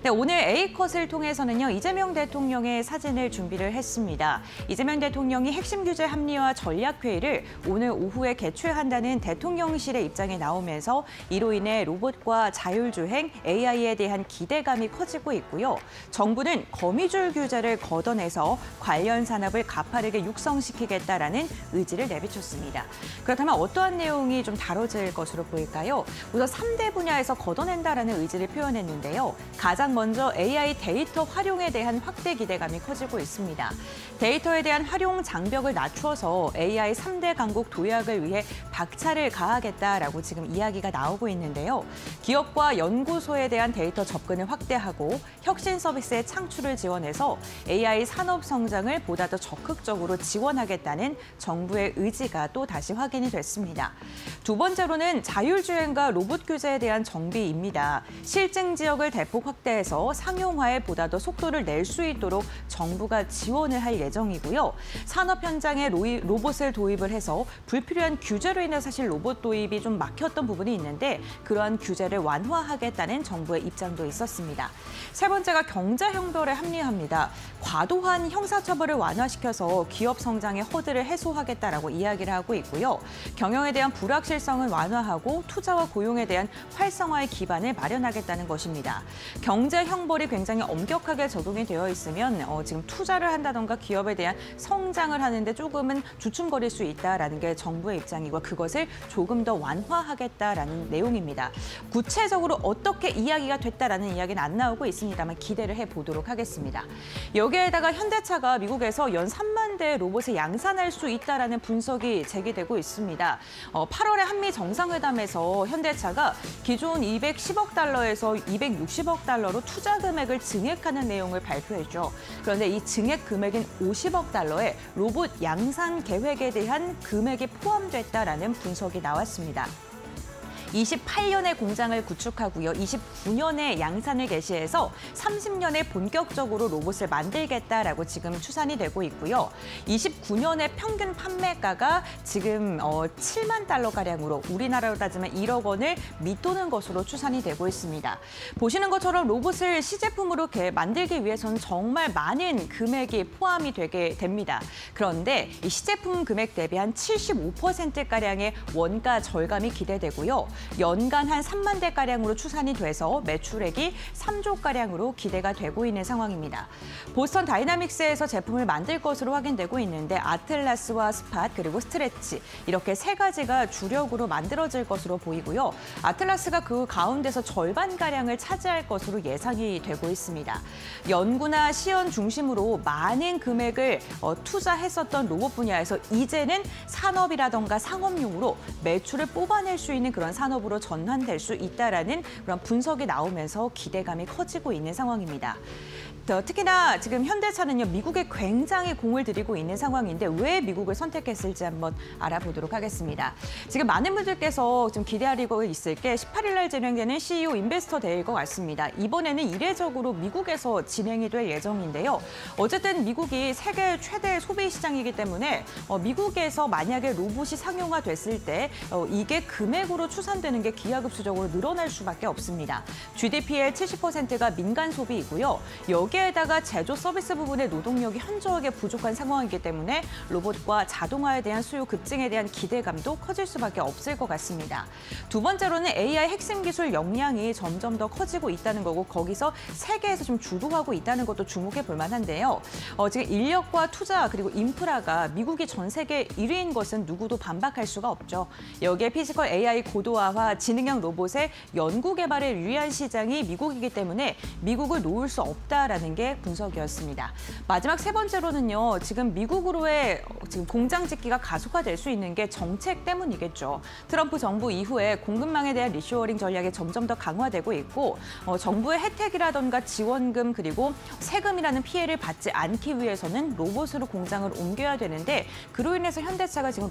네, 오늘 A컷을 통해서는요, 이재명 대통령의 사진을 준비를 했습니다. 이재명 대통령이 핵심 규제 합리화 전략회의를 오늘 오후에 개최한다는 대통령실의 입장이 나오면서 이로 인해 로봇과 자율주행, AI에 대한 기대감이 커지고 있고요. 정부는 거미줄 규제를 걷어내서 관련 산업을 가파르게 육성시키겠다라는 의지를 내비쳤습니다. 그렇다면 어떠한 내용이 좀 다뤄질 것으로 보일까요? 우선 3대 분야에서 걷어낸다라는 의지를 표현했는데요. 가장 먼저 AI 데이터 활용에 대한 확대 기대감이 커지고 있습니다. 데이터에 대한 활용 장벽을 낮춰서 AI 3대 강국 도약을 위해 박차를 가하겠다라고 지금 이야기가 나오고 있는데요. 기업과 연구소에 대한 데이터 접근을 확대하고 혁신 서비스의 창출을 지원해서 AI 산업 성장을 보다 더 적극적으로 지원하겠다는 정부의 의지가 또 다시 확인이 됐습니다. 두 번째로는 자율주행과 로봇 규제에 대한 정비입니다. 실증 지역을 대폭 확대해서 상용화에 보다 더 속도를 낼 수 있도록 정부가 지원을 할 예정이고요. 산업 현장에 로봇을 도입을 해서 불필요한 규제로 인해 사실 로봇 도입이 좀 막혔던 부분이 있는데 그러한 규제를 완화하겠다는 정부의 입장도 있었습니다. 세 번째가 경제 형벌에 합리화합니다. 과도한 형사처벌을 완화시켜서 기업 성장의 허들을 해소하겠다라고 이야기를 하고 있고요. 경영에 대한 불확실성을 완화하고 투자와 고용에 대한 활성화의 기반을 마련하겠다는 것입니다. 경제 형벌이 굉장히 엄격하게 적용이 되어 있으면 지금 투자를 한다던가 기업에 대한 성장을 하는데 조금은 주춤거릴 수 있다라는 게 정부의 입장이고 그것을 조금 더 완화하겠다라는 내용입니다. 구체적으로 어떻게 이야기가 됐다라는 이야기는 안 나오고 있습니다만 기대를 해보도록 하겠습니다. 여기에다가 현대차가 미국에서 연 3만 대의 로봇을 양산할 수 있다라는 분석이 제기되고 있습니다. 8월에 한미 정상회담에서 현대차가 기존 210억 달러에서 260억 달러로 투자 금액을 증액하는 내용을 발표했죠. 그런데 이 증액 금액인 50억 달러에 로봇 양산 계획에 대한 금액이 포함됐다라는 분석이 나왔습니다. 28년에 공장을 구축하고요. 29년에 양산을 개시해서 30년에 본격적으로 로봇을 만들겠다라고 지금 추산이 되고 있고요. 29년에 평균 판매가가 지금 7만 달러가량으로 우리나라로 따지면 1억 원을 밑도는 것으로 추산이 되고 있습니다. 보시는 것처럼 로봇을 시제품으로 만들기 위해서는 정말 많은 금액이 포함이 되게 됩니다. 그런데 이 시제품 금액 대비 한 75%가량의 원가 절감이 기대되고요. 연간 한 3만 대가량으로 추산이 돼서 매출액이 3조가량으로 기대가 되고 있는 상황입니다. 보스턴 다이나믹스에서 제품을 만들 것으로 확인되고 있는데 아틀라스와 스팟 그리고 스트레치 이렇게 세 가지가 주력으로 만들어질 것으로 보이고요. 아틀라스가 그 가운데서 절반가량을 차지할 것으로 예상이 되고 있습니다. 연구나 시연 중심으로 많은 금액을 투자했었던 로봇 분야에서 이제는 산업이라던가 상업용으로 매출을 뽑아낼 수 있는 그런 산업으로 전환될 수 있다라는 그런 분석이 나오면서 기대감이 커지고 있는 상황입니다. 특히나 지금 현대차는요, 미국에 굉장히 공을 들이고 있는 상황인데 왜 미국을 선택했을지 한번 알아보도록 하겠습니다. 지금 많은 분들께서 좀 기대하고 있을 게 18일 날 진행되는 CEO 인베스터 대회일 것 같습니다. 이번에는 이례적으로 미국에서 진행이 될 예정인데요. 어쨌든 미국이 세계 최대 소비 시장이기 때문에 미국에서 만약에 로봇이 상용화됐을 때 이게 금액으로 추산되는 게 기하급수적으로 늘어날 수밖에 없습니다. GDP의 70%가 민간 소비이고요. 여기에다가 제조 서비스 부분의 노동력이 현저하게 부족한 상황이기 때문에 로봇과 자동화에 대한 수요 급증에 대한 기대감도 커질 수밖에 없을 것 같습니다. 두 번째로는 AI 핵심 기술 역량이 점점 더 커지고 있다는 거고 거기서 세계에서 좀 주도하고 있다는 것도 주목해 볼 만한데요. 지금 인력과 투자 그리고 인프라가 미국이 전 세계 1위인 것은 누구도 반박할 수가 없죠. 여기에 피지컬 AI 고도화와 지능형 로봇의 연구 개발에 유리한 시장이 미국이기 때문에 미국을 놓을 수 없다라는 게 분석이었습니다. 마지막 세 번째로는요. 지금 미국으로의 지금 공장 짓기가 가속화될 수 있는 게 정책 때문이겠죠. 트럼프 정부 이후에 공급망에 대한 리쇼어링 전략이 점점 더 강화되고 있고 정부의 혜택이라던가 지원금 그리고 세금이라는 피해를 받지 않기 위해서는 로봇으로 공장을 옮겨야 되는데 그로 인해서 현대차가 지금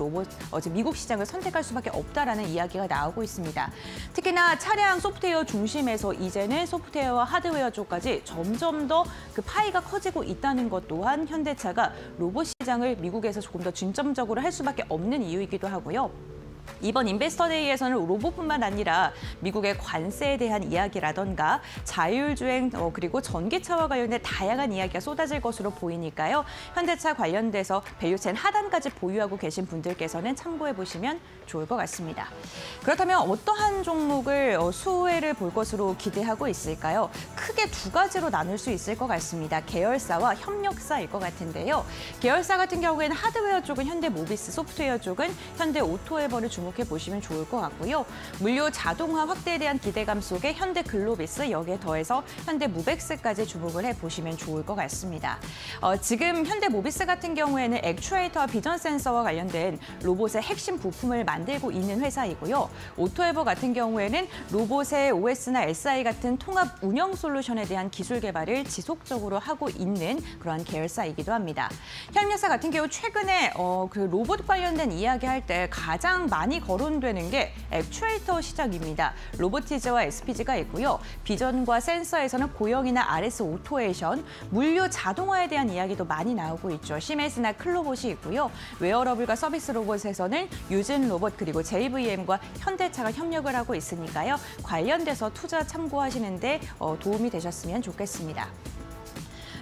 지금 미국 시장을 선택할 수밖에 없다라는 이야기가 나오고 있습니다. 특히나 차량 소프트웨어 중심에서 이제는 소프트웨어와 하드웨어 쪽까지 점점 더 그 파이가 커지고 있다는 것 또한 현대차가 로봇 시장을 미국에서 조금 더 중점적으로 할 수밖에 없는 이유이기도 하고요. 이번 인베스터데이에서는 로봇뿐만 아니라 미국의 관세에 대한 이야기라던가 자율주행 그리고 전기차와 관련된 다양한 이야기가 쏟아질 것으로 보이니까요. 현대차 관련돼서 밸류체인 하단까지 보유하고 계신 분들께서는 참고해 보시면 좋을 것 같습니다. 그렇다면 어떠한 종목을 수혜를 볼 것으로 기대하고 있을까요? 크게 두 가지로 나눌 수 있을 것 같습니다. 계열사와 협력사일 것 같은데요. 계열사 같은 경우에는 하드웨어 쪽은 현대모비스, 소프트웨어 쪽은 현대오토에버를 주목해 보시면 좋을 것 같고요. 물류 자동화 확대에 대한 기대감 속에 현대글로비스, 여기에 더해서 현대무벡스까지 주목을 해보시면 좋을 것 같습니다. 지금 현대모비스 같은 경우에는 액추에이터와 비전 센서와 관련된 로봇의 핵심 부품을 만들고 있는 회사이고요. 오토에버 같은 경우에는 로봇의 OS나 SI 같은 통합 운영 솔루션에 대한 기술 개발을 지속적으로 하고 있는 그러한 계열사이기도 합니다. 협력사 같은 경우 최근에 그 로봇 관련된 이야기할 때 가장 많이 거론되는 게 액추에이터 시장입니다. 로보티즈와 SPG가 있고요. 비전과 센서에서는 고영이나 RS 오토에이션, 물류 자동화에 대한 이야기도 많이 나오고 있죠. 시메스나 클로봇이 있고요. 웨어러블과 서비스 로봇에서는 유진 로봇 그리고 JVM과 현대차가 협력을 하고 있으니까요. 관련돼서 투자 참고하시는데 도움이 되셨으면 좋겠습니다.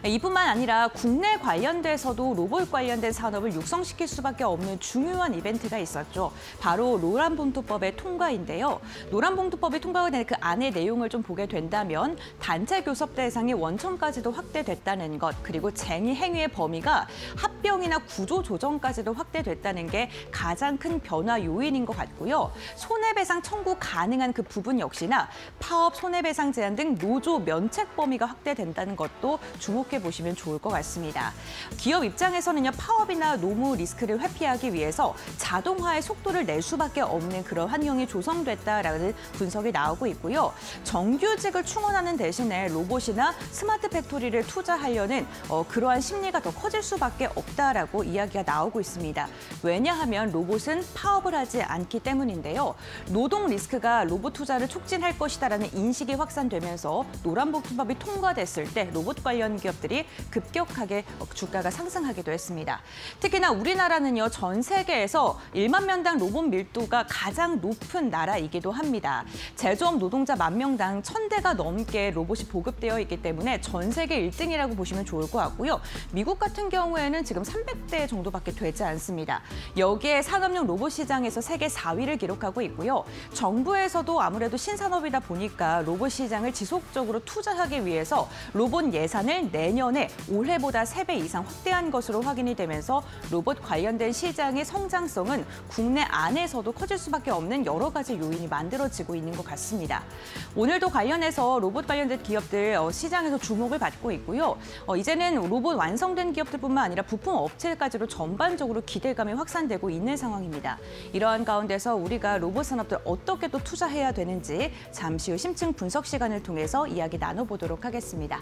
이뿐만 아니라 국내 관련돼서도 로봇 관련된 산업을 육성시킬 수밖에 없는 중요한 이벤트가 있었죠. 바로 노란봉투법의 통과인데요. 노란봉투법이 통과가 된 그 안의 내용을 좀 보게 된다면 단체 교섭 대상이 원청까지도 확대됐다는 것, 그리고 쟁의 행위의 범위가 합병이나 구조 조정까지도 확대됐다는 게 가장 큰 변화 요인인 것 같고요. 손해배상 청구 가능한 그 부분 역시나 파업 손해배상 제한 등 노조 면책 범위가 확대된다는 것도 주목해 보시면 좋을 것 같습니다. 기업 입장에서는요, 파업이나 노무 리스크를 회피하기 위해서 자동화의 속도를 낼 수밖에 없는 그런 환경이 조성됐다라는 분석이 나오고 있고요. 정규직을 충원하는 대신에 로봇이나 스마트 팩토리를 투자하려는 그러한 심리가 더 커질 수밖에 없다라고 이야기가 나오고 있습니다. 왜냐하면 로봇은 파업을 하지 않기 때문인데요. 노동 리스크가 로봇 투자를 촉진할 것이다라는 인식이 확산되면서 노란봉투법이 통과됐을 때 로봇 관련 기업들이 급격하게 주가가 상승하기도 했습니다. 특히나 우리나라는요, 전 세계에서 1만 명당 로봇 밀도가 가장 높은 나라이기도 합니다. 제조업 노동자 1만 명당 1,000대가 넘게 로봇이 보급되어 있기 때문에 전 세계 1등이라고 보시면 좋을 것 같고요. 미국 같은 경우에는 지금 300대 정도밖에 되지 않습니다. 여기에 산업용 로봇 시장에서 세계 4위를 기록하고 있고요. 정부에서도 아무래도 신산업이다 보니까 로봇 시장을 지속적으로 투자하기 위해서 로봇 예산을 내년에 올해보다 3배 이상 확대한 것으로 확인이 되면서 로봇 관련된 시장의 성장성은 국내 안에서도 커질 수밖에 없는 여러 가지 요인이 만들어지고 있는 것 같습니다. 오늘도 관련해서 로봇 관련된 기업들 시장에서 주목을 받고 있고요. 이제는 로봇 완성된 기업들뿐만 아니라 부품 업체까지도 전반적으로 기대감이 확산되고 있는 상황입니다. 이러한 가운데서 우리가 로봇 산업들 어떻게 또 투자해야 되는지 잠시 후 심층 분석 시간을 통해서 이야기 나눠보도록 하겠습니다.